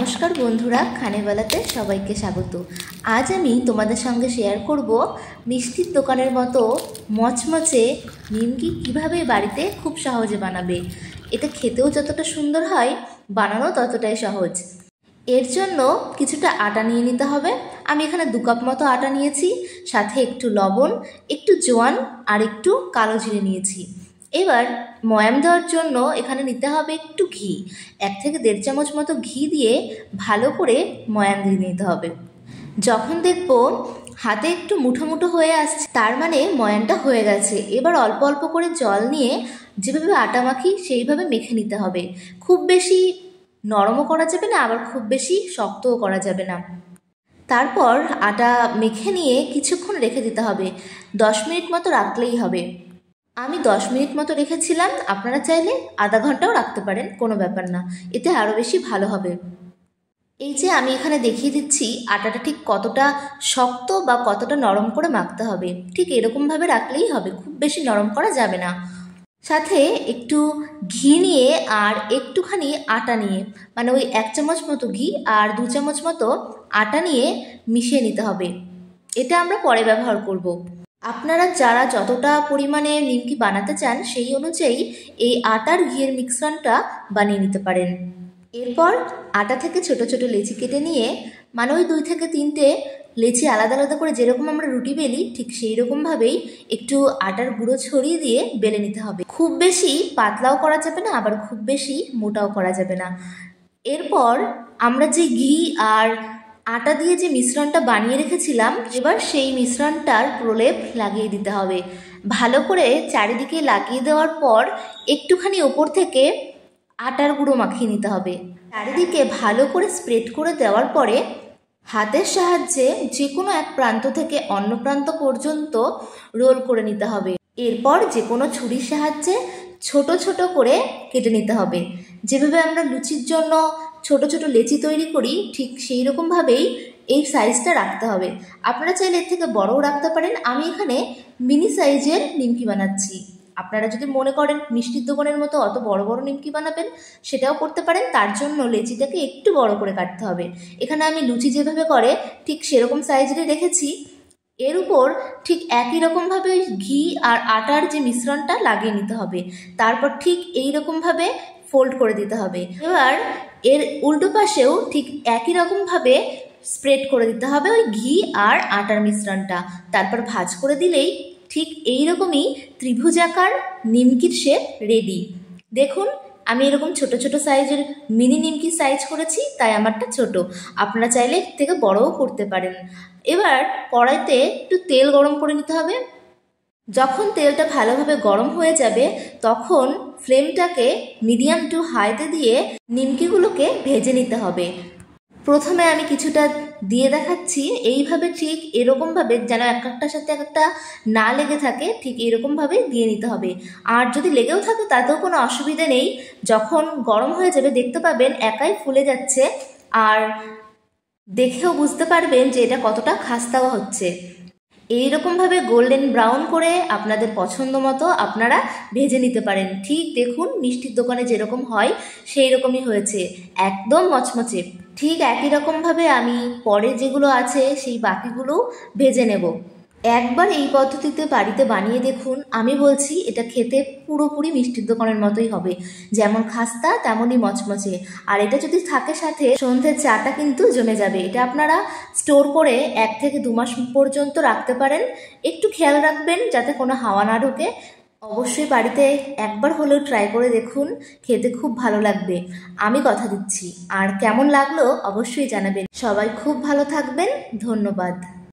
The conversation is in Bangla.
নমস্কার বন্ধুরা, খানেবেলাতে সবাইকে স্বাগত। আজ আমি তোমাদের সঙ্গে শেয়ার করব মিষ্টির দোকানের মতো মচমচে নিমকি কিভাবে বাড়িতে খুব সহজে বানাবে। এটা খেতেও যতটা সুন্দর হয়, বানানো ততটাই সহজ। এর জন্য কিছুটা আটা নিয়ে নিতে হবে। আমি এখানে 2 কাপ মতো আটা নিয়েছি, সাথে একটু লবণ, একটু জোয়ান আর একটু কালো জিরে নিয়েছি। এবার ময়াম দেওয়ার জন্য এখানে নিতে হবে একটু ঘি। 1 থেকে 1.5 চামচ মতো ঘি দিয়ে ভালো করে ময়াম দিয়ে নিতে হবে। যখন দেখব হাতে একটু মুঠো মুঠো হয়ে আসছে, তার মানে ময়ামটা হয়ে গেছে। এবার অল্প অল্প করে জল নিয়ে যেভাবে আটা মাখি সেইভাবে মেখে নিতে হবে। খুব বেশি নরমও করা যাবে না, আবার খুব বেশি শক্তও করা যাবে না। তারপর আটা মেখে নিয়ে কিছুক্ষণ রেখে দিতে হবে। 10 মিনিট মতো রাখলেই হবে। আমি 10 মিনিট মতো রেখেছিলাম, আপনারা চাইলে আধা ঘন্টাও রাখতে পারেন, কোনো ব্যাপার না, এতে আরও বেশি ভালো হবে। এই যে আমি এখানে দেখিয়ে দিচ্ছি আটাটা ঠিক কতটা শক্ত বা কতটা নরম করে মাখতে হবে, ঠিক এরকমভাবে রাখলেই হবে, খুব বেশি নরম করা যাবে না। সাথে একটু ঘি নিয়ে আর একটুখানি আটা নিয়ে, মানে ওই 1 চামচ মতো ঘি আর 2 চামচ মতো আটা নিয়ে মিশিয়ে নিতে হবে। এটা আমরা পরে ব্যবহার করব। আপনারা যারা যতটা পরিমাণে নিমকি বানাতে চান সেই অনুযায়ী এই আটার ঘিয়ের মিশ্রণটা বানিয়ে নিতে পারেন। এরপর আটা থেকে ছোট ছোট লেচি কেটে নিয়ে, মানে ওই 2 থেকে 3টে লেচি আলাদা আলাদা করে যেরকম আমরা রুটি বেলি, ঠিক সেই রকমভাবেই একটু আটার গুঁড়ো ছড়িয়ে দিয়ে বেলে নিতে হবে। খুব বেশি পাতলাও করা যাবে না, আবার খুব বেশি মোটাও করা যাবে না। এরপর আমরা যে ঘি আর আটা দিয়ে যে মিশ্রণটা বানিয়ে রেখেছিলাম, এবার সেই মিশ্রণটার প্রলেপ লাগিয়ে দিতে হবে। ভালো করে চারিদিকে লাগিয়ে দেওয়ার পর একটুখানি ওপর থেকে আটার গুঁড়ো মাখিয়ে নিতে হবে। চারিদিকে ভালো করে স্প্রেড করে দেওয়ার পরে হাতের সাহায্যে যে কোনো এক প্রান্ত থেকে অন্য প্রান্ত পর্যন্ত রোল করে নিতে হবে। এরপর যে কোনো ছুরির সাহায্যে ছোট ছোট করে কেটে নিতে হবে। যেভাবে আমরা লুচির জন্য ছোট ছোট লেচি তৈরি করি, ঠিক সেই রকমভাবেই এই সাইজটা রাখতে হবে। আপনারা চাইলে এর থেকে বড়ও রাখতে পারেন। আমি এখানে মিনি সাইজের নিমকি বানাচ্ছি। আপনারা যদি মনে করেন মিষ্টির দোকানের মতো অত বড় বড় নিমকি বানাবেন, সেটাও করতে পারেন। তার জন্য লেচিটাকে একটু বড় করে কাটতে হবে। এখানে আমি লুচি যেভাবে করে ঠিক সেরকম সাইজেরই রেখেছি। এর উপর ঠিক একই রকমভাবে ঘি আর আটার যে মিশ্রণটা লাগিয়ে নিতে হবে। তারপর ঠিক এই রকমভাবে ফোল্ড করে দিতে হবে। এবার এর উল্টো পাশেও ঠিক একই রকমভাবে স্প্রেড করে দিতে হবে ওই ঘি আর আটার মিশ্রণটা। তারপর ভাঁজ করে দিলেই ঠিক এই রকমই ত্রিভুজাকার নিমকির শেপ রেডি। দেখুন, আমি এরকম ছোট ছোট সাইজের মিনি নিমকি সাইজ করেছি, তাই আমারটা ছোট। আপনারা চাইলে এর থেকে বড়ও করতে পারেন। এবার কড়াইতে একটু তেল গরম করে নিতে হবে। যখন তেলটা ভালোভাবে গরম হয়ে যাবে, তখন ফ্লেমটাকে মিডিয়াম টু হাইতে দিয়ে নিমকিগুলোকে ভেজে নিতে হবে। প্রথমে আমি কিছুটা দিয়ে দেখাচ্ছি, এইভাবে ঠিক এরকমভাবে যেন এক একটার সাথে এক একটা না লেগে থাকে, ঠিক এরকমভাবে দিয়ে নিতে হবে। আর যদি লেগেও থাকে তাতেও কোনো অসুবিধা নেই। যখন গরম হয়ে যাবে দেখতে পাবেন একাই ফুলে যাচ্ছে, আর দেখেও বুঝতে পারবেন যে এটা কতটা খাস্তাও হচ্ছে। এইরকমভাবে গোল্ডেন ব্রাউন করে আপনাদের পছন্দ মতো আপনারা ভেজে নিতে পারেন। ঠিক দেখুন, মিষ্টির দোকানে যেরকম হয় সেই রকমই হয়েছে, একদম মচমচে। ঠিক একই রকমভাবে আমি পরে যেগুলো আছে সেই বাকিগুলোও ভেজে নেব। একবার এই পদ্ধতিতে বাড়িতে বানিয়ে দেখুন, আমি বলছি এটা খেতে পুরোপুরি মিষ্টির দোকানের মতোই হবে, যেমন খাস্তা তেমনই মচমচে। আর এটা যদি থাকে সাথে সন্ধ্যের চাটা কিন্তু জমে যাবে। এটা আপনারা স্টোর করে 1 থেকে 2 মাস পর্যন্ত রাখতে পারেন। একটু খেয়াল রাখবেন যাতে কোনো হাওয়া না ঢোকে। অবশ্যই বাড়িতে একবার হলেও ট্রাই করে দেখুন, খেতে খুব ভালো লাগবে, আমি কথা দিচ্ছি। আর কেমন লাগলো অবশ্যই জানাবেন। সবাই খুব ভালো থাকবেন, ধন্যবাদ।